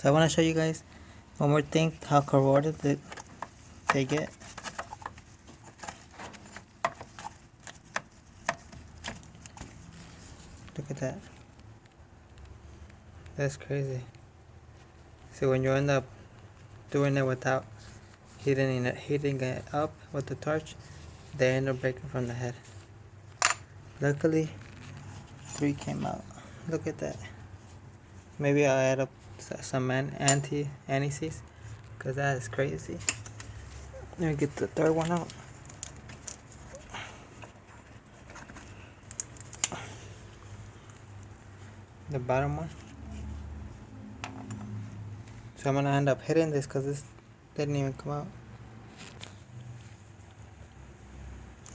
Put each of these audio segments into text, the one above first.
So I want to show you guys one more thing, how corroded they get. Look at that. That's crazy. So when you end up doing it without heating it up with the torch, they end up breaking from the head. Luckily, 3 came out. Look at that. Maybe I'll add up some antiseize, because that is crazy. Let me get the third one out. The bottom one. So I'm gonna end up hitting this because this didn't even come out.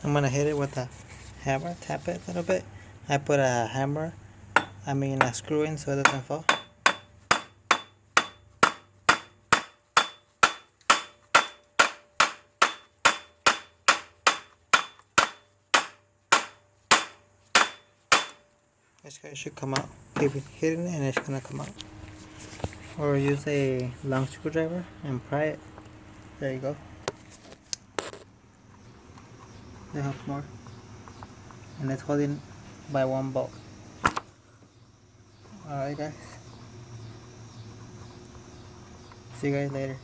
I'm gonna hit it with a hammer, tap it a little bit. I put a screw in so it doesn't fall. This guy should come out. Keep hitting it and it's gonna come out. Or use a long screwdriver and pry it. There you go. That helps more. And it's holding by one bolt. Alright guys. See you guys later.